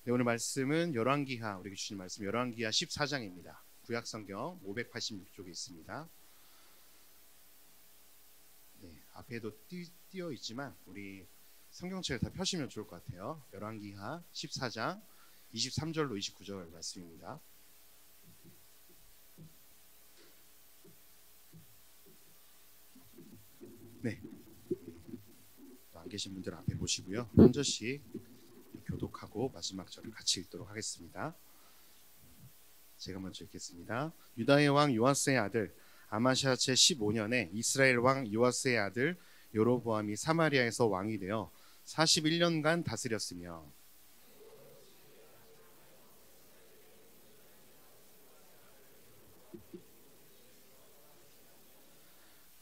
네, 오늘 말씀은 열왕기하, 우리에게 주신 말씀 열왕기하 14장입니다. 구약성경 586쪽에 있습니다. 네, 앞에도 띄어 있지만 우리 성경책을 다 펴시면 좋을 것 같아요. 열왕기하 14장 23절로 29절 말씀입니다. 네, 안 계신 분들 앞에 보시고요. 한 절씩 교독하고 마지막 절을 같이 읽도록 하겠습니다. 제가 먼저 읽겠습니다. 유다의 왕 요아스의 아들 아마시아 제 15년에 이스라엘 왕 요아스의 아들 여로보암이 사마리아에서 왕이 되어 41년간 다스렸으며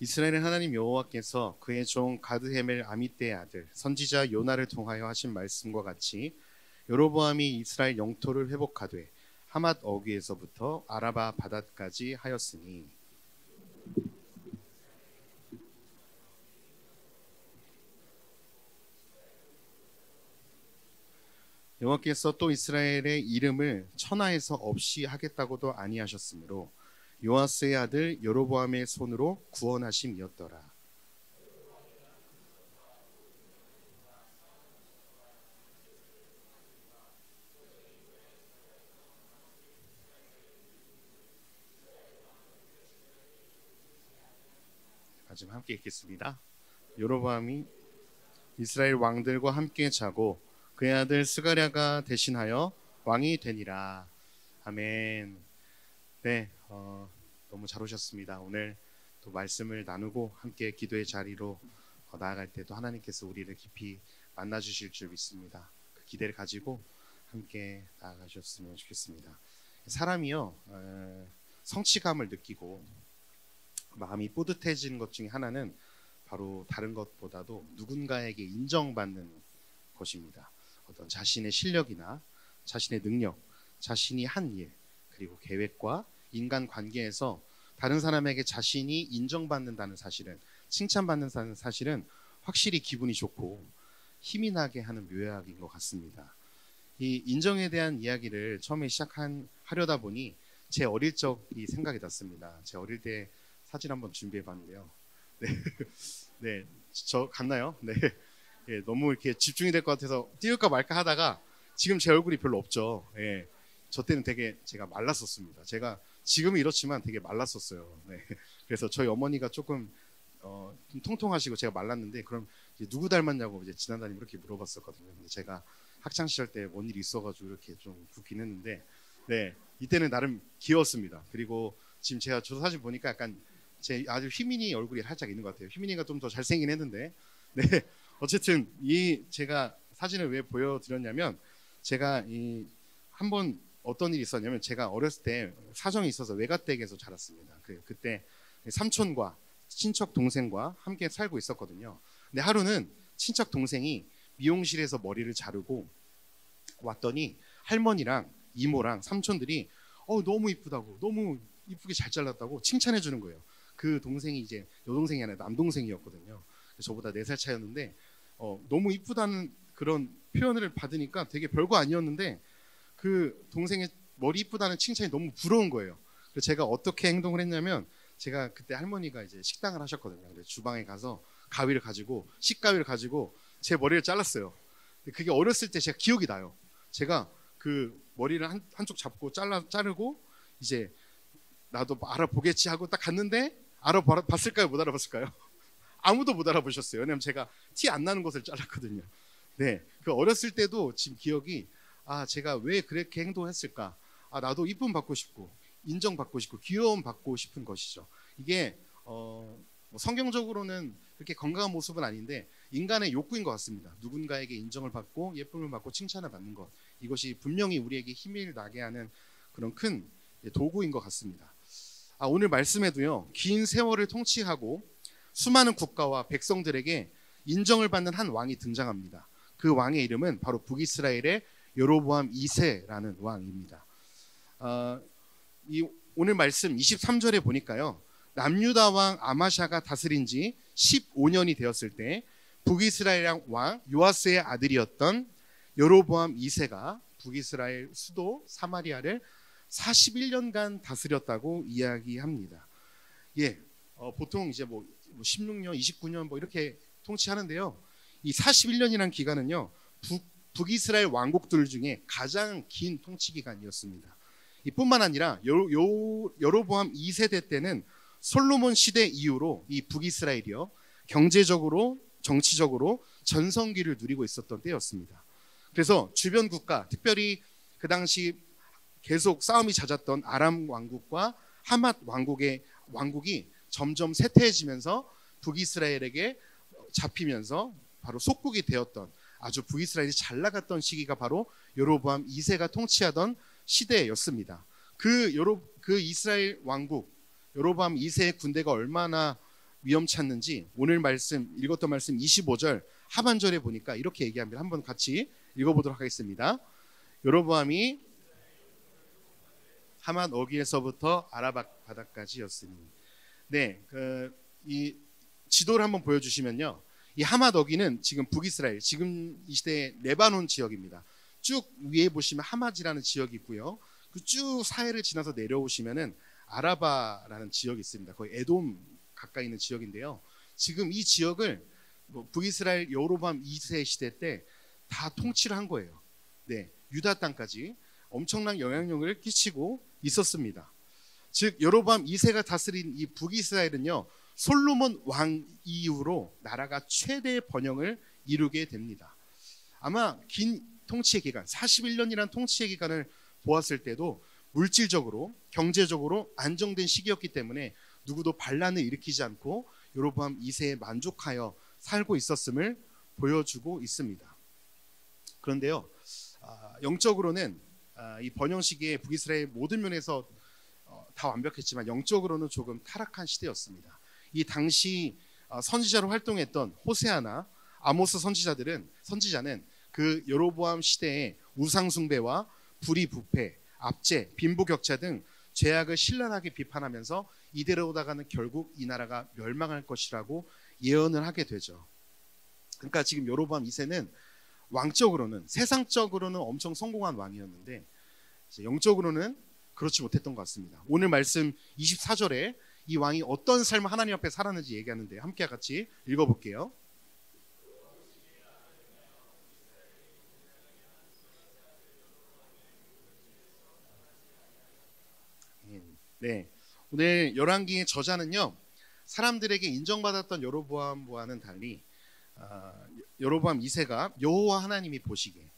이스라엘의 하나님 여호와께서 그의 종 가드헤멜 아미떼의 아들 선지자 요나를 통하여 하신 말씀과 같이 여로보암이 이스라엘 영토를 회복하되 하맛 어귀에서부터 아라바 바닷까지 하였으니 여호와께서 또 이스라엘의 이름을 천하에서 없이 하겠다고도 아니하셨으므로 요아스의 아들 여로보암의 손으로 구원하심이었더라. 지금 함께 읽겠습니다. 여로보암이 이스라엘 왕들과 함께 자고 그의 아들 스가랴가 대신하여 왕이 되니라. 아멘. 네, 너무 잘 오셨습니다. 오늘 또 말씀을 나누고 함께 기도의 자리로 나아갈 때도 하나님께서 우리를 깊이 만나 주실 줄 믿습니다. 그 기대를 가지고 함께 나아가셨으면 좋겠습니다. 사람이요, 성취감을 느끼고 마음이 뿌듯해지는 것 중에 하나는 바로 다른 것보다도 누군가에게 인정받는 것입니다. 어떤 자신의 실력이나 자신의 능력, 자신이 한 일, 그리고 계획과 인간관계에서 다른 사람에게 자신이 인정받는다는 사실은, 칭찬받는다는 사실은 확실히 기분이 좋고 힘이 나게 하는 묘약인 것 같습니다. 이 인정에 대한 이야기를 처음에 하려다 보니 제 어릴 적이 생각이 났습니다. 제 어릴 때 사진 한번 준비해 봤는데요. 네, 네, 저 같나요? 네, 예, 너무 이렇게 집중이 될 것 같아서 띄울까 말까 하다가 지금 제 얼굴이 별로 없죠. 예, 저 때는 되게 제가 말랐었습니다. 제가 지금은 이렇지만 되게 말랐었어요. 네, 그래서 저희 어머니가 조금 좀 통통하시고 제가 말랐는데 그럼 이제 누구 닮았냐고 이제 지난달에 이렇게 물어봤었거든요. 근데 제가 학창 시절 때 뭔 일이 있어가지고 이렇게 좀 붓긴 했는데, 네, 이때는 나름 귀여웠습니다. 그리고 지금 제가 저 사진 보니까 약간 제 아주 휘민이 얼굴이 살짝 있는 것 같아요. 휘민이가 좀 더 잘생긴 했는데, 네, 어쨌든 이 제가 사진을 왜 보여드렸냐면 제가 이 한번 어떤 일이 있었냐면 제가 어렸을 때 사정이 있어서 외가댁에서 자랐습니다. 그때 삼촌과 친척 동생과 함께 살고 있었거든요. 근데 하루는 친척 동생이 미용실에서 머리를 자르고 왔더니 할머니랑 이모랑 삼촌들이 너무 이쁘다고, 너무 이쁘게 잘 잘랐다고 칭찬해 주는 거예요. 그 동생이 이제 여동생이 아니라 남동생이었거든요. 저보다 4살 차이였는데 너무 이쁘다는 그런 표현을 받으니까 되게 별거 아니었는데 그 동생의 머리 이쁘다는 칭찬이 너무 부러운 거예요. 그래서 제가 어떻게 행동을 했냐면 제가 그때 할머니가 이제 식당을 하셨거든요. 그래서 주방에 가서 식가위를 가지고 제 머리를 잘랐어요. 그게 어렸을 때 제가 기억이 나요. 제가 그 머리를 한쪽 잡고 자르고 이제 나도 알아보겠지 하고 딱 갔는데 알아봤을까요? 못 알아봤을까요? 아무도 못 알아보셨어요. 왜냐면 제가 티 안 나는 곳을 잘랐거든요. 네, 그 어렸을 때도 지금 기억이 제가 왜 그렇게 행동했을까? 나도 이쁨 받고 싶고 인정받고 싶고 귀여움 받고 싶은 것이죠. 이게 뭐 성경적으로는 그렇게 건강한 모습은 아닌데 인간의 욕구인 것 같습니다. 누군가에게 인정을 받고 예쁨을 받고 칭찬을 받는 것, 이것이 분명히 우리에게 힘을 나게 하는 그런 큰 도구인 것 같습니다. 오늘 말씀에도요, 긴 세월을 통치하고 수많은 국가와 백성들에게 인정을 받는 한 왕이 등장합니다. 그 왕의 이름은 바로 북이스라엘의 여로보암 2세라는 왕입니다. 오늘 말씀 23절에 보니까요, 남유다 왕 아마샤가 다스린 지 15년이 되었을 때 북이스라엘 왕 요아스의 아들이었던 여로보암 2세가 북이스라엘 수도 사마리아를 41년간 다스렸다고 이야기합니다. 예, 보통 이제 뭐 16년, 29년 뭐 이렇게 통치하는데요. 이 41년이라는 기간은요, 북이스라엘 왕국들 중에 가장 긴 통치 기간이었습니다. 이뿐만 아니라 여로보암 2세대 때는 솔로몬 시대 이후로 이 북이스라엘이요, 경제적으로 정치적으로 전성기를 누리고 있었던 때였습니다. 그래서 주변 국가, 특별히 그 당시 계속 싸움이 잦았던 아람 왕국과 하맛 왕국이 점점 쇠퇴해지면서 북이스라엘에게 잡히면서 바로 속국이 되었던, 아주 북이스라엘이 잘 나갔던 시기가 바로 여로보암 2세가 통치하던 시대였습니다. 그 이스라엘 왕국 여로보암 2세의 군대가 얼마나 위험찮는지 오늘 말씀 읽었던 말씀 25절 하반절에 보니까 이렇게 얘기합니다. 한번 같이 읽어보도록 하겠습니다. 여로보암이 하맛 어귀에서부터 아라바 바다까지였으니. 네, 이 지도를 한번 보여주시면요, 이 하맛 어귀는 지금 북이스라엘, 지금 이 시대의 레바논 지역입니다. 쭉 위에 보시면 하맛이라는 지역이 있고요, 그 쭉 사해를 지나서 내려오시면은 아라바라는 지역이 있습니다. 거의 에돔 가까이 있는 지역인데요. 지금 이 지역을 북이스라엘 여로보암 2세 시대 때 다 통치를 한 거예요. 네, 유다 땅까지 엄청난 영향력을 끼치고 있었습니다. 즉 여로보암 2세가 다스린 이 북이스라엘은요, 솔로몬 왕 이후로 나라가 최대 번영을 이루게 됩니다. 아마 긴 통치의 기간, 41년이라는 통치의 기간을 보았을 때도 물질적으로 경제적으로 안정된 시기였기 때문에 누구도 반란을 일으키지 않고 여로보암 2세에 만족하여 살고 있었음을 보여주고 있습니다. 그런데요, 영적으로는 이 번영 시기에 북이스라엘 모든 면에서 다 완벽했지만 영적으로는 조금 타락한 시대였습니다. 이 당시 선지자로 활동했던 호세아나 아모스 선지자는 그 여로보암 시대의 우상 숭배와 불의 부패, 압제, 빈부격차 등 죄악을 신랄하게 비판하면서 이대로 오다가는 결국 이 나라가 멸망할 것이라고 예언을 하게 되죠. 그러니까 지금 여로보암 2세는 왕적으로는, 세상적으로는 엄청 성공한 왕이었는데 영적으로는 그렇지 못했던 것 같습니다. 오늘 말씀 24절에 이 왕이 어떤 삶을 하나님 앞에 살았는지 얘기하는데 함께 같이 읽어볼게요. 네, 오늘 열왕기의 저자는요, 사람들에게 인정받았던 여로보암과는 달리 여로보암 2세가 여호와 하나님이 보시기에,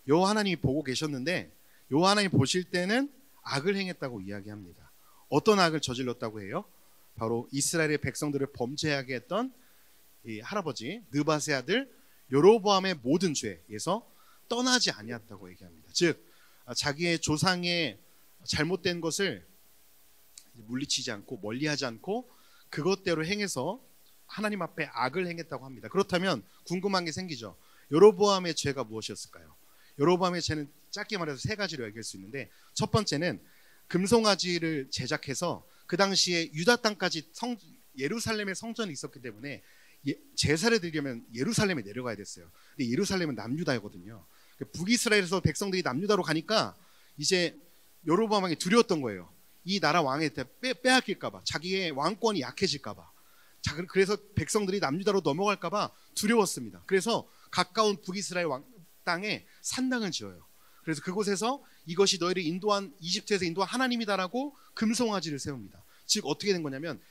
여호와 하나님이 보고 계셨는데 여호와 하나님이 보실 때는 악을 행했다고 이야기합니다. 어떤 악을 저질렀다고 해요? 바로 이스라엘의 백성들을 범죄하게 했던 이 할아버지 느밧의 아들 여로보암의 모든 죄에서 떠나지 아니었다고 얘기합니다. 즉 자기의 조상의 잘못된 것을 물리치지 않고 멀리하지 않고 그것대로 행해서 하나님 앞에 악을 행했다고 합니다. 그렇다면 궁금한 게 생기죠. 여로보암의 죄가 무엇이었을까요? 여로보암의 죄는 짧게 말해서 세 가지로 얘기할 수 있는데, 첫 번째는 금송아지를 제작해서 그 당시에 유다 땅까지 예루살렘에 성전이 있었기 때문에 제사를 드리려면 예루살렘에 내려가야 됐어요. 근데 예루살렘은 남유다거든요. 북이스라엘에서 백성들이 남유다로 가니까 이제 여로보암 왕이 두려웠던 거예요. 이 나라 왕한테 빼앗길까봐, 자기의 왕권이 약해질까봐. 그래서 백성들이 남유다로 넘어갈까봐 두려웠습니다. 그래서 가까운 북이스라엘 땅에 산당을 지어요. 그래서 그곳에서 이것이 너희를 이집트에서 인도한 하나님이다라고 금송아지를 세웁니다. 즉 어떻게 된 거냐면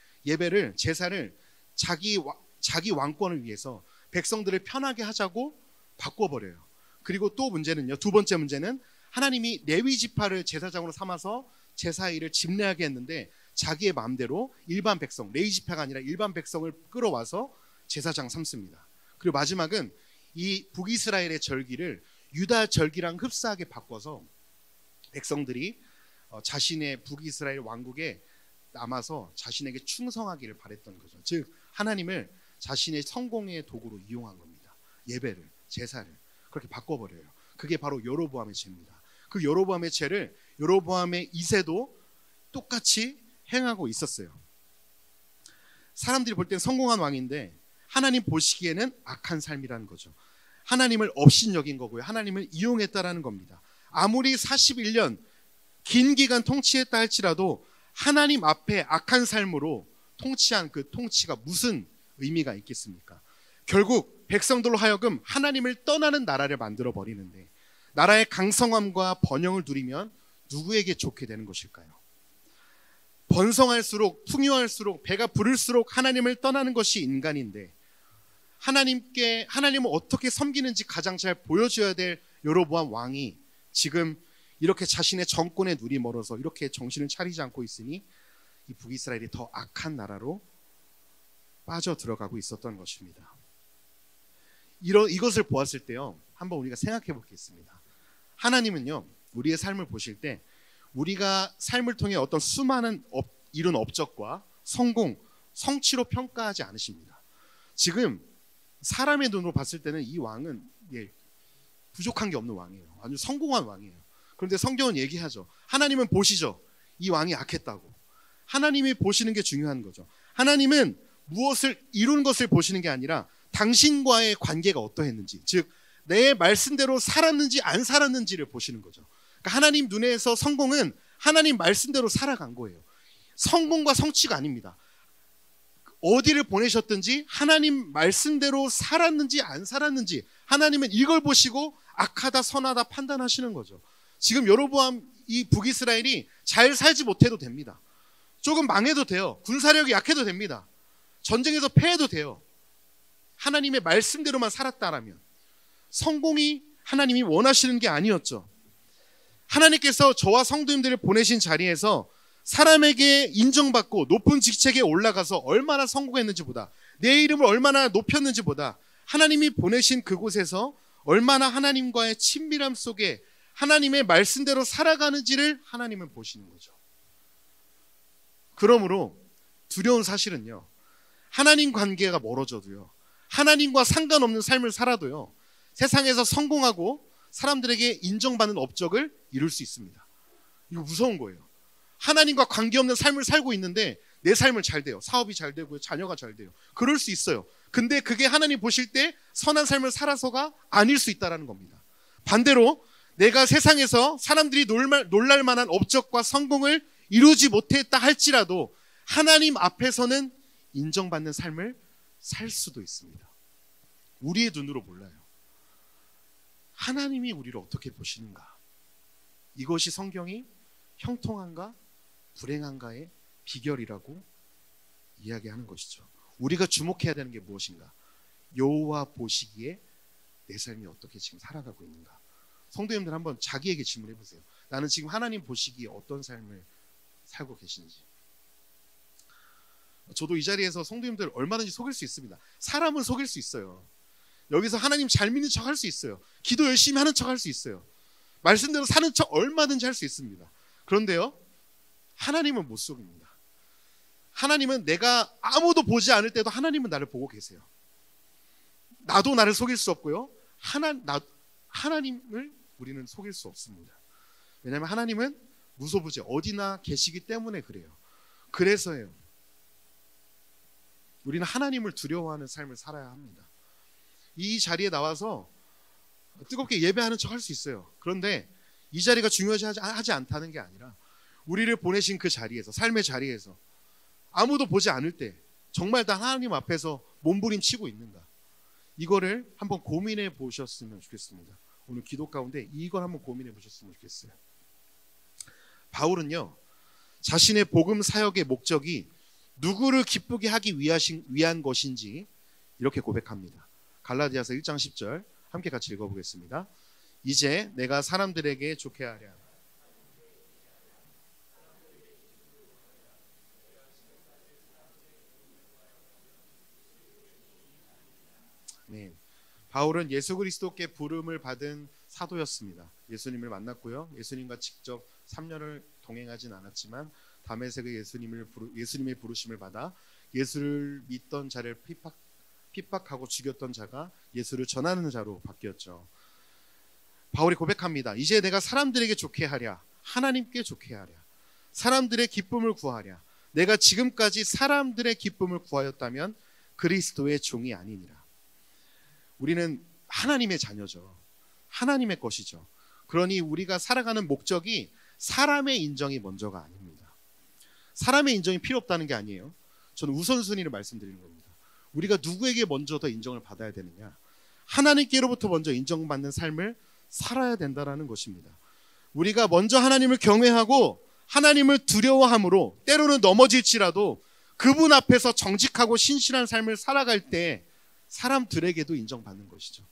제사를 자기 왕권을 위해서 백성들을 편하게 하자고 바꿔버려요. 그리고 또 문제는요, 두 번째 문제는 하나님이 레위 지파를 제사장으로 삼아서 제사 일을 집례하게 했는데 자기의 마음대로 일반 백성, 레위 지파가 아니라 일반 백성을 끌어와서 제사장 삼습니다. 그리고 마지막은 이 북이스라엘의 절기를 유다 절기랑 흡사하게 바꿔서 백성들이 자신의 북이스라엘 왕국에 남아서 자신에게 충성하기를 바랬던 거죠. 즉 하나님을 자신의 성공의 도구로 이용한 겁니다. 예배를, 제사를 그렇게 바꿔버려요. 그게 바로 여로보암의 죄입니다. 그 여로보암의 죄를 여로보암의 2세도 똑같이 행하고 있었어요. 사람들이 볼 땐 성공한 왕인데 하나님 보시기에는 악한 삶이라는 거죠. 하나님을 업신여긴 거고요. 하나님을 이용했다라는 겁니다. 아무리 41년 긴 기간 통치했다 할지라도 하나님 앞에 악한 삶으로 통치한 그 통치가 무슨 의미가 있겠습니까? 결국 백성들로 하여금 하나님을 떠나는 나라를 만들어 버리는데, 나라의 강성함과 번영을 누리면 누구에게 좋게 되는 것일까요? 번성할수록 풍요할수록 배가 부를수록 하나님을 떠나는 것이 인간인데, 하나님을 어떻게 섬기는지 가장 잘 보여줘야 될 여로보암 왕이 지금 이렇게 자신의 정권에 눈이 멀어서 이렇게 정신을 차리지 않고 있으니 이 북이스라엘이 더 악한 나라로 빠져 들어가고 있었던 것입니다. 이것을 보았을 때요, 한번 우리가 생각해 보겠습니다. 하나님은요, 우리의 삶을 보실 때 우리가 삶을 통해 어떤 수많은 이룬 업적과 성공, 성취로 평가하지 않으십니다. 지금 사람의 눈으로 봤을 때는 이 왕은 부족한 게 없는 왕이에요. 아주 성공한 왕이에요. 그런데 성경은 얘기하죠. 하나님은 보시죠. 이 왕이 악했다고. 하나님이 보시는 게 중요한 거죠. 하나님은 무엇을 이룬 것을 보시는 게 아니라 당신과의 관계가 어떠했는지, 즉 내 말씀대로 살았는지 안 살았는지를 보시는 거죠. 그러니까 하나님 눈에서 성공은 하나님 말씀대로 살아간 거예요. 성공과 성취가 아닙니다. 어디를 보내셨든지 하나님 말씀대로 살았는지 안 살았는지 하나님은 이걸 보시고 악하다 선하다 판단하시는 거죠. 지금 여로보암 이 북이스라엘이 잘 살지 못해도 됩니다. 조금 망해도 돼요. 군사력이 약해도 됩니다. 전쟁에서 패해도 돼요. 하나님의 말씀대로만 살았다라면. 성공이 하나님이 원하시는 게 아니었죠. 하나님께서 저와 성도님들을 보내신 자리에서 사람에게 인정받고 높은 직책에 올라가서 얼마나 성공했는지보다, 내 이름을 얼마나 높였는지보다 하나님이 보내신 그곳에서 얼마나 하나님과의 친밀함 속에 하나님의 말씀대로 살아가는지를 하나님은 보시는 거죠. 그러므로 두려운 사실은요, 하나님 관계가 멀어져도요, 하나님과 상관없는 삶을 살아도요, 세상에서 성공하고 사람들에게 인정받는 업적을 이룰 수 있습니다. 이거 무서운 거예요. 하나님과 관계없는 삶을 살고 있는데 내 삶은 잘 돼요. 사업이 잘 되고요. 자녀가 잘 돼요. 그럴 수 있어요. 근데 그게 하나님 보실 때 선한 삶을 살아서가 아닐 수 있다는 겁니다. 반대로 내가 세상에서 사람들이 놀랄 만한 업적과 성공을 이루지 못했다 할지라도 하나님 앞에서는 인정받는 삶을 살 수도 있습니다. 우리의 눈으로 몰라요. 하나님이 우리를 어떻게 보시는가? 이것이 성경이 형통한가 불행한가의 비결이라고 이야기하는 것이죠. 우리가 주목해야 되는 게 무엇인가? 여호와 보시기에 내 삶이 어떻게 지금 살아가고 있는가? 성도님들 한번 자기에게 질문해 보세요. 나는 지금 하나님 보시기에 어떤 삶을 살고 계신지. 저도 이 자리에서 성도님들 얼마든지 속일 수 있습니다. 사람은 속일 수 있어요. 여기서 하나님 잘 믿는 척 할 수 있어요. 기도 열심히 하는 척 할 수 있어요. 말씀대로 사는 척 얼마든지 할 수 있습니다. 그런데요, 하나님은 못 속입니다. 하나님은 내가 아무도 보지 않을 때도 하나님은 나를 보고 계세요. 나도 나를 속일 수 없고요, 하나님을 우리는 속일 수 없습니다. 왜냐하면 하나님은 무소부재 어디나 계시기 때문에 그래요. 그래서예요. 우리는 하나님을 두려워하는 삶을 살아야 합니다. 이 자리에 나와서 뜨겁게 예배하는 척 할 수 있어요. 그런데 이 자리가 중요하지 않다는 게 아니라 우리를 보내신 그 자리에서, 삶의 자리에서 아무도 보지 않을 때 정말 다 하나님 앞에서 몸부림치고 있는가, 이거를 한번 고민해 보셨으면 좋겠습니다. 오늘 기도 가운데 이걸 한번 고민해 보셨으면 좋겠어요. 바울은요, 자신의 복음 사역의 목적이 누구를 기쁘게 하기 위한 것인지 이렇게 고백합니다. 갈라디아서 1장 10절 함께 같이 읽어보겠습니다. 이제 내가 사람들에게 좋게 하랴. 네, 바울은 예수 그리스도께 부름을 받은 사도였습니다. 예수님을 만났고요, 예수님과 직접 3년을 동행하진 않았지만 다메섹의 예수님의 부르심을 받아 예수를 믿던 자를 핍박하고 죽였던 자가 예수를 전하는 자로 바뀌었죠. 바울이 고백합니다. 이제 내가 사람들에게 좋게 하랴, 하나님께 좋게 하랴, 사람들의 기쁨을 구하랴. 내가 지금까지 사람들의 기쁨을 구하였다면 그리스도의 종이 아니니라. 우리는 하나님의 자녀죠. 하나님의 것이죠. 그러니 우리가 살아가는 목적이 사람의 인정이 먼저가 아닙니다. 사람의 인정이 필요 없다는 게 아니에요. 저는 우선순위를 말씀드리는 겁니다. 우리가 누구에게 먼저 더 인정을 받아야 되느냐? 하나님께로부터 먼저 인정받는 삶을 살아야 된다는 것입니다. 우리가 먼저 하나님을 경외하고 하나님을 두려워함으로 때로는 넘어질지라도 그분 앞에서 정직하고 신실한 삶을 살아갈 때 사람들에게도 인정받는 것이죠.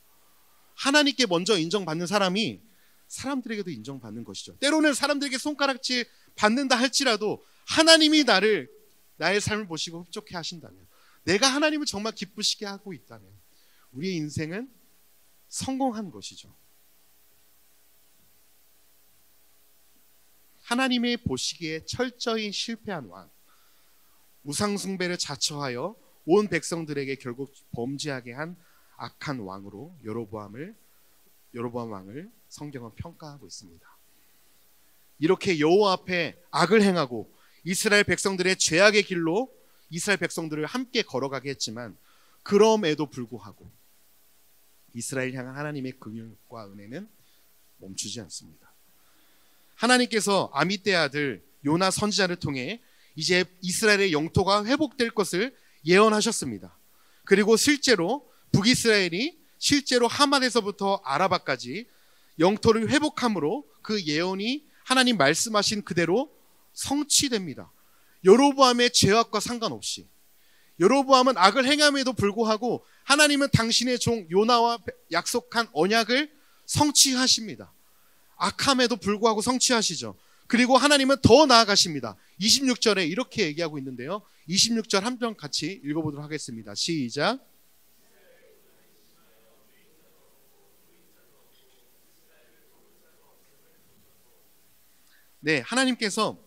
하나님께 먼저 인정받는 사람이 사람들에게도 인정받는 것이죠. 때로는 사람들에게 손가락질 받는다 할지라도 하나님이 나의 삶을 보시고 흡족해 하신다면, 내가 하나님을 정말 기쁘시게 하고 있다면 우리의 인생은 성공한 것이죠. 하나님의 보시기에 철저히 실패한 왕, 우상숭배를 자처하여 온 백성들에게 결국 범죄하게 한 악한 왕으로 여로보암 왕을 성경은 평가하고 있습니다. 이렇게 여호와 앞에 악을 행하고 이스라엘 백성들의 죄악의 길로 이스라엘 백성들을 함께 걸어가게 했지만, 그럼에도 불구하고 이스라엘 향한 하나님의 긍휼과 은혜는 멈추지 않습니다. 하나님께서 아미떼의 아들 요나 선지자를 통해 이제 이스라엘의 영토가 회복될 것을 예언하셨습니다. 그리고 실제로 북이스라엘이 실제로 하맛에서부터 아라바까지 영토를 회복함으로 그 예언이 하나님 말씀하신 그대로 성취됩니다. 여로보암의 죄악과 상관없이, 여로보암은 악을 행함에도 불구하고 하나님은 당신의 종 요나와 약속한 언약을 성취하십니다. 악함에도 불구하고 성취하시죠. 그리고 하나님은 더 나아가십니다. 26절에 이렇게 얘기하고 있는데요, 26절 한 편 같이 읽어보도록 하겠습니다. 시작. 네, 하나님께서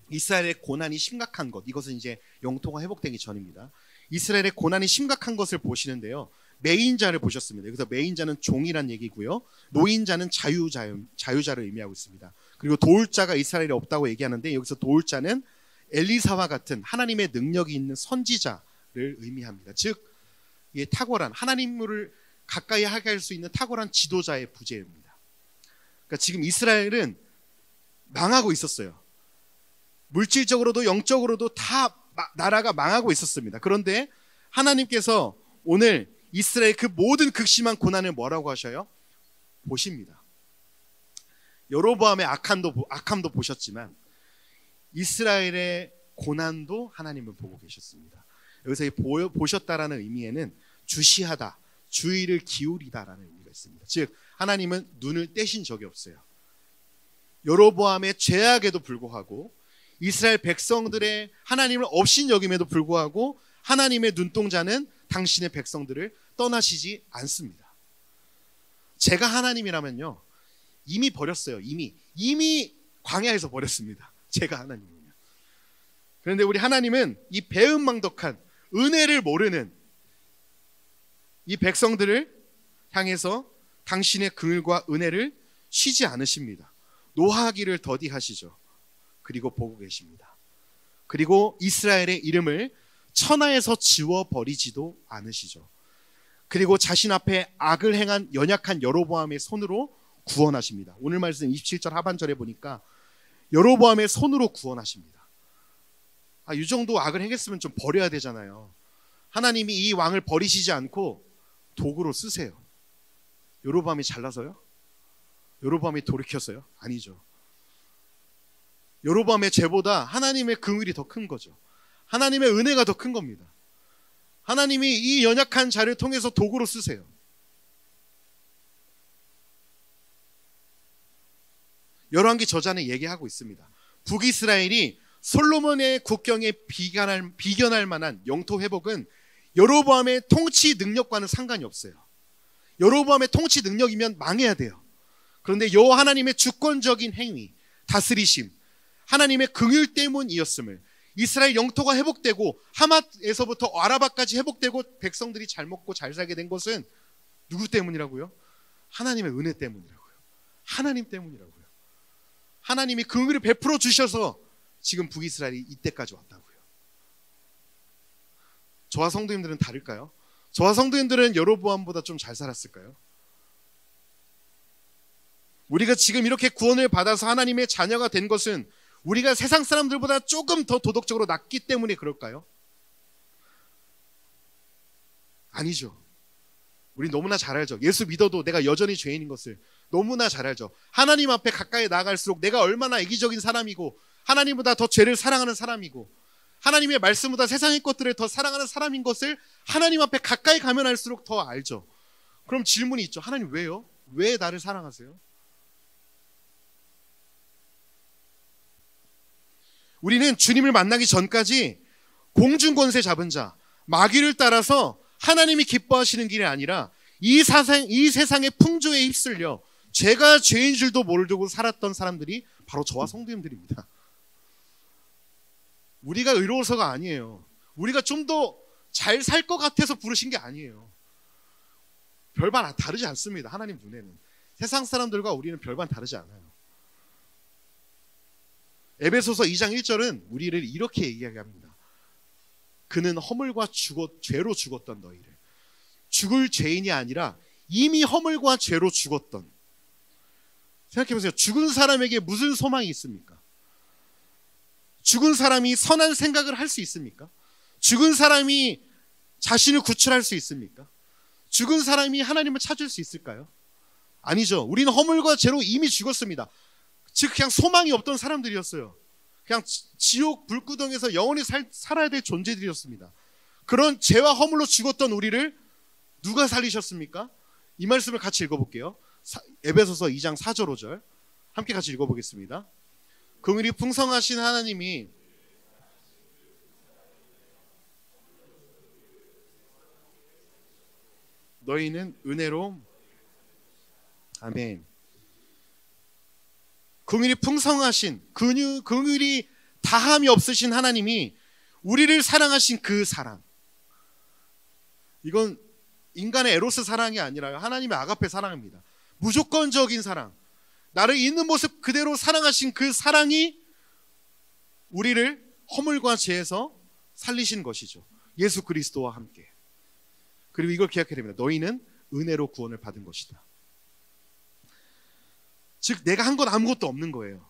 이스라엘의 고난이 심각한 것, 이것은 이제 영토가 회복되기 전입니다. 이스라엘의 고난이 심각한 것을 보시는데요, 매인자를 보셨습니다. 여기서 매인자는 종이란 얘기고요, 노인자는 자유자를 의미하고 있습니다. 그리고 도울자가 이스라엘에 없다고 얘기하는데, 여기서 도울자는 엘리사와 같은 하나님의 능력이 있는 선지자를 의미합니다. 즉, 탁월한 하나님을 가까이 하게 할 수 있는 탁월한 지도자의 부재입니다. 그러니까 지금 이스라엘은 망하고 있었어요. 물질적으로도 영적으로도 다 나라가 망하고 있었습니다. 그런데 하나님께서 오늘 이스라엘 그 모든 극심한 고난을 뭐라고 하셔요? 보십니다. 여로보암의 악함도 보셨지만 이스라엘의 고난도 하나님은 보고 계셨습니다. 여기서 이 보셨다라는 의미에는 주시하다, 주의를 기울이다라는 의미가 있습니다. 즉 하나님은 눈을 떼신 적이 없어요. 여로보암의 죄악에도 불구하고, 이스라엘 백성들의 하나님을 없인 여김에도 불구하고 하나님의 눈동자는 당신의 백성들을 떠나시지 않습니다. 제가 하나님이라면요, 이미 버렸어요. 이미 광야에서 버렸습니다. 제가 하나님이면. 그런데 우리 하나님은 이 배은망덕한 은혜를 모르는 이 백성들을 향해서 당신의 긍휼과 은혜를 쉬지 않으십니다. 노하기를 더디하시죠. 그리고 보고 계십니다. 그리고 이스라엘의 이름을 천하에서 지워버리지도 않으시죠. 그리고 자신 앞에 악을 행한 연약한 여로보암의 손으로 구원하십니다. 오늘 말씀 27절 하반절에 보니까 여로보암의 손으로 구원하십니다. 이 정도 악을 행했으면 좀 버려야 되잖아요. 하나님이 이 왕을 버리시지 않고 도구로 쓰세요. 여로보암이 잘나서요? 여로보암이 돌이켰어요? 아니죠. 여로보암의 죄보다 하나님의 긍휼이 더 큰 거죠. 하나님의 은혜가 더 큰 겁니다. 하나님이 이 연약한 자를 통해서 도구로 쓰세요. 열왕기 저자는 얘기하고 있습니다. 북이스라엘이 솔로몬의 국경에 비견할 만한 영토 회복은 여로보암의 통치 능력과는 상관이 없어요. 여로보암의 통치 능력이면 망해야 돼요. 그런데 여호와 하나님의 주권적인 행위, 다스리심, 하나님의 긍휼 때문이었음을, 이스라엘 영토가 회복되고 하맛에서부터 아라바까지 회복되고 백성들이 잘 먹고 잘 살게 된 것은 누구 때문이라고요? 하나님의 은혜 때문이라고요. 하나님 때문이라고요. 하나님이 긍휼을 베풀어 주셔서 지금 북이스라엘이 이때까지 왔다고요. 저와 성도님들은 다를까요? 저와 성도님들은 여로보암보다 좀 잘 살았을까요? 우리가 지금 이렇게 구원을 받아서 하나님의 자녀가 된 것은 우리가 세상 사람들보다 조금 더 도덕적으로 낫기 때문에 그럴까요? 아니죠. 우리 너무나 잘 알죠. 예수 믿어도 내가 여전히 죄인인 것을 너무나 잘 알죠. 하나님 앞에 가까이 나아갈수록 내가 얼마나 이기적인 사람이고 하나님보다 더 죄를 사랑하는 사람이고 하나님의 말씀보다 세상의 것들을 더 사랑하는 사람인 것을 하나님 앞에 가까이 가면 할수록 더 알죠. 그럼 질문이 있죠. 하나님 왜요? 왜 나를 사랑하세요? 우리는 주님을 만나기 전까지 공중권세 잡은 자, 마귀를 따라서 하나님이 기뻐하시는 길이 아니라 이 세상의 풍조에 휩쓸려 죄가 죄인 줄도 모르고 살았던 사람들이 바로 저와 성도님들입니다. 우리가 의로워서가 아니에요. 우리가 좀 더 잘 살 것 같아서 부르신 게 아니에요. 별반 다르지 않습니다. 하나님 눈에는. 세상 사람들과 우리는 별반 다르지 않아요. 에베소서 2장 1절은 우리를 이렇게 얘기합니다. 그는 허물과 죄로 죽었던 너희를. 죽을 죄인이 아니라 이미 허물과 죄로 죽었던. 생각해보세요. 죽은 사람에게 무슨 소망이 있습니까? 죽은 사람이 선한 생각을 할 수 있습니까? 죽은 사람이 자신을 구출할 수 있습니까? 죽은 사람이 하나님을 찾을 수 있을까요? 아니죠. 우리는 허물과 죄로 이미 죽었습니다. 즉 그냥 소망이 없던 사람들이었어요. 그냥 지옥 불구덩에서 영원히 살아야 될 존재들이었습니다. 그런 죄와 허물로 죽었던 우리를 누가 살리셨습니까? 이 말씀을 같이 읽어볼게요. 에베소서 2장 4절 5절 함께 같이 읽어보겠습니다. 긍휼이 풍성하신 하나님이 너희는 은혜로 아멘. 긍휼이 풍성하신 긍휼이 다함이 없으신 하나님이 우리를 사랑하신 그 사랑, 이건 인간의 에로스 사랑이 아니라 하나님의 아가페 사랑입니다. 무조건적인 사랑, 나를 있는 모습 그대로 사랑하신 그 사랑이 우리를 허물과 죄에서 살리신 것이죠. 예수 그리스도와 함께. 그리고 이걸 기억해야 됩니다. 너희는 은혜로 구원을 받은 것이다. 즉 내가 한 건 아무것도 없는 거예요.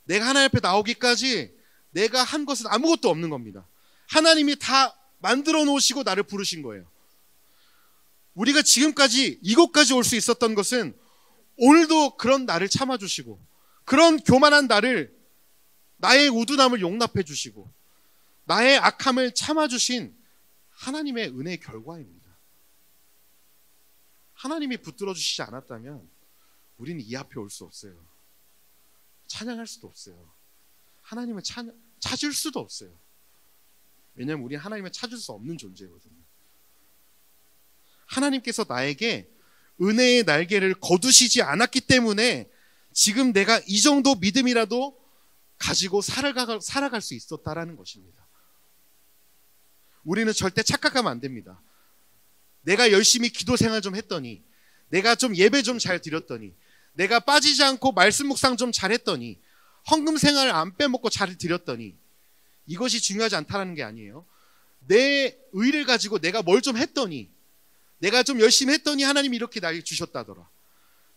내가 하나님 앞에 나오기까지 내가 한 것은 아무것도 없는 겁니다. 하나님이 다 만들어 놓으시고 나를 부르신 거예요. 우리가 지금까지 이곳까지 올 수 있었던 것은 오늘도 그런 나를 참아주시고 그런 교만한 나의 우둔함을 용납해 주시고 나의 악함을 참아주신 하나님의 은혜의 결과입니다. 하나님이 붙들어 주시지 않았다면 우리는 이 앞에 올 수 없어요. 찬양할 수도 없어요. 하나님을 찾을 수도 없어요. 왜냐하면 우리는 하나님을 찾을 수 없는 존재거든요. 하나님께서 나에게 은혜의 날개를 거두시지 않았기 때문에 지금 내가 이 정도 믿음이라도 가지고 살아갈 수 있었다라는 것입니다. 우리는 절대 착각하면 안 됩니다. 내가 열심히 기도 생활 좀 했더니, 내가 좀 예배 좀 잘 드렸더니, 내가 빠지지 않고 말씀 묵상 좀 잘했더니, 헌금 생활을 안 빼먹고 잘 드렸더니, 이것이 중요하지 않다는 게 아니에요. 내 의를 가지고 내가 뭘 좀 했더니, 내가 좀 열심히 했더니 하나님이 이렇게 날 주셨다더라.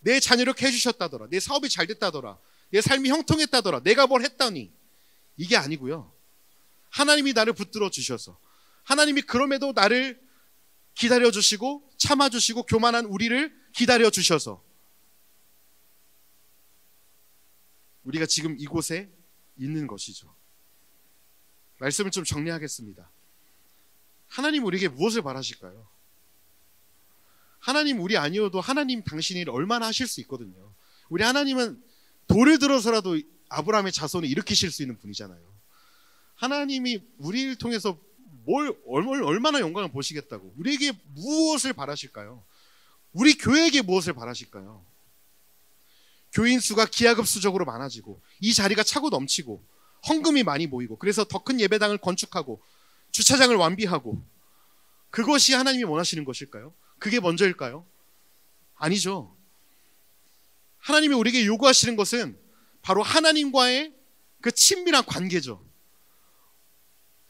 내 자녀를 이렇게 해주셨다더라. 내 사업이 잘 됐다더라. 내 삶이 형통했다더라. 내가 뭘 했더니, 이게 아니고요. 하나님이 나를 붙들어 주셔서, 하나님이 그럼에도 나를 기다려주시고 참아주시고 교만한 우리를 기다려주셔서 우리가 지금 이곳에 있는 것이죠. 말씀을 좀 정리하겠습니다. 하나님 우리에게 무엇을 바라실까요? 하나님 우리 아니어도 하나님 당신이 얼마나 하실 수 있거든요. 우리 하나님은 돌을 들어서라도 아브라함의 자손을 일으키실 수 있는 분이잖아요. 하나님이 우리를 통해서 얼마나 영광을 보시겠다고, 우리에게 무엇을 바라실까요? 우리 교회에게 무엇을 바라실까요? 교인 수가 기하급수적으로 많아지고 이 자리가 차고 넘치고 헌금이 많이 모이고 그래서 더 큰 예배당을 건축하고 주차장을 완비하고, 그것이 하나님이 원하시는 것일까요? 그게 먼저일까요? 아니죠. 하나님이 우리에게 요구하시는 것은 바로 하나님과의 그 친밀한 관계죠.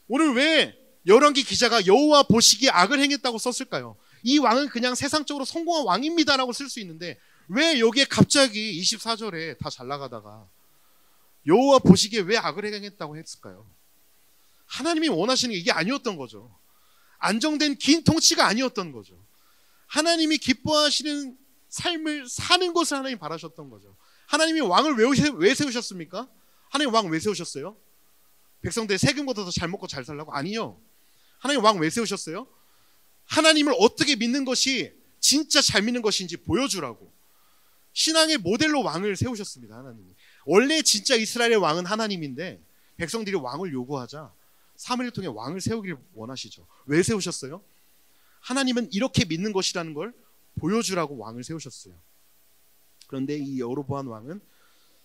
오늘 왜 열왕기 기자가 여호와 보시기에 악을 행했다고 썼을까요? 이 왕은 그냥 세상적으로 성공한 왕입니다라고 쓸 수 있는데 왜 여기에 갑자기 24절에 다 잘 나가다가 여호와 보시기에 왜 악을 행했다고 했을까요? 하나님이 원하시는 게 이게 아니었던 거죠. 안정된 긴 통치가 아니었던 거죠. 하나님이 기뻐하시는 삶을 사는 것을 하나님 바라셨던 거죠. 하나님이 왕을 왜 세우셨습니까? 하나님 왕 왜 세우셨어요? 백성들 세금보다 더 잘 먹고 잘 살라고? 아니요. 하나님 왕 왜 세우셨어요? 하나님을 어떻게 믿는 것이 진짜 잘 믿는 것인지 보여주라고. 신앙의 모델로 왕을 세우셨습니다. 하나님이. 원래 진짜 이스라엘의 왕은 하나님인데 백성들이 왕을 요구하자 사무엘을 통해 왕을 세우기를 원하시죠. 왜 세우셨어요? 하나님은 이렇게 믿는 것이라는 걸 보여주라고 왕을 세우셨어요. 그런데 이 여로보암 왕은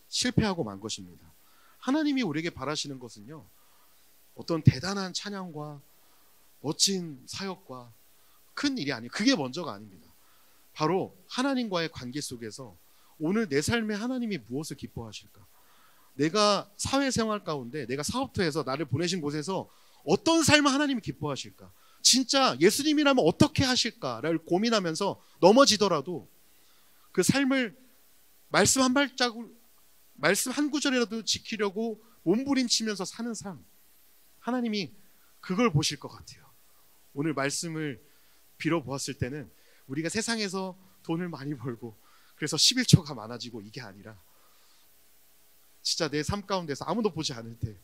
실패하고 만 것입니다. 하나님이 우리에게 바라시는 것은요, 어떤 대단한 찬양과 멋진 사역과 큰 일이 아니에요. 그게 먼저가 아닙니다. 바로 하나님과의 관계 속에서 오늘 내 삶에 하나님이 무엇을 기뻐하실까? 내가 사회생활 가운데 내가 사업터에서 나를 보내신 곳에서 어떤 삶을 하나님이 기뻐하실까? 진짜 예수님이라면 어떻게 하실까를 고민하면서 넘어지더라도 그 삶을 말씀 한 발자국, 말씀 한 구절이라도 지키려고 몸부림치면서 사는 삶, 하나님이 그걸 보실 것 같아요. 오늘 말씀을 빌어보았을 때는 우리가 세상에서 돈을 많이 벌고 그래서 11조가 많아지고 이게 아니라 진짜 내 삶 가운데서 아무도 보지 않을 때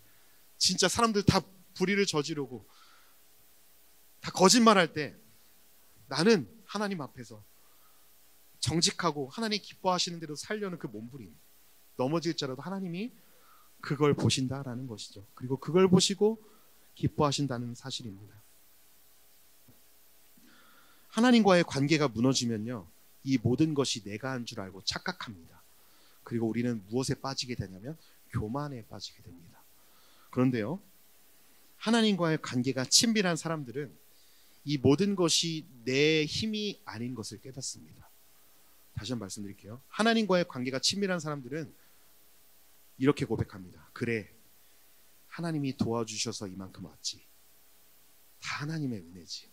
진짜 사람들 다 불의를 저지르고 다 거짓말할 때 나는 하나님 앞에서 정직하고 하나님 기뻐하시는 대로 살려는 그 몸부림, 넘어질지라도 하나님이 그걸 보신다라는 것이죠. 그리고 그걸 보시고 기뻐하신다는 사실입니다. 하나님과의 관계가 무너지면요, 이 모든 것이 내가 한 줄 알고 착각합니다. 그리고 우리는 무엇에 빠지게 되냐면 교만에 빠지게 됩니다. 그런데요, 하나님과의 관계가 친밀한 사람들은 이 모든 것이 내 힘이 아닌 것을 깨닫습니다. 다시 한번 말씀드릴게요. 하나님과의 관계가 친밀한 사람들은 이렇게 고백합니다. 그래, 하나님이 도와주셔서 이만큼 왔지. 다 하나님의 은혜지.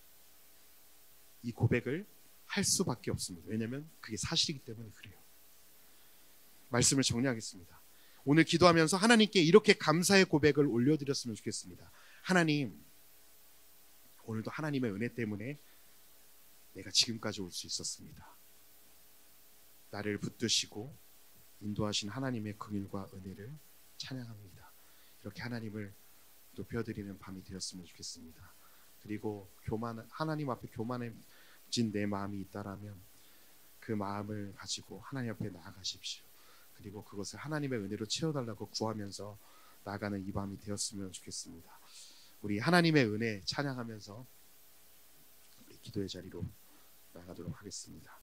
이 고백을 할 수밖에 없습니다. 왜냐하면 그게 사실이기 때문에 그래요. 말씀을 정리하겠습니다. 오늘 기도하면서 하나님께 이렇게 감사의 고백을 올려드렸으면 좋겠습니다. 하나님, 오늘도 하나님의 은혜 때문에 내가 지금까지 올 수 있었습니다. 나를 붙드시고 인도하신 하나님의 긍휼과 은혜를 찬양합니다. 이렇게 하나님을 높여드리는 밤이 되었으면 좋겠습니다. 그리고 하나님 앞에 교만해진 내 마음이 있다라면 그 마음을 가지고 하나님 앞에 나아가십시오. 그리고 그것을 하나님의 은혜로 채워달라고 구하면서 나아가는 이 밤이 되었으면 좋겠습니다. 우리 하나님의 은혜 찬양하면서 우리 기도의 자리로 나가도록 하겠습니다.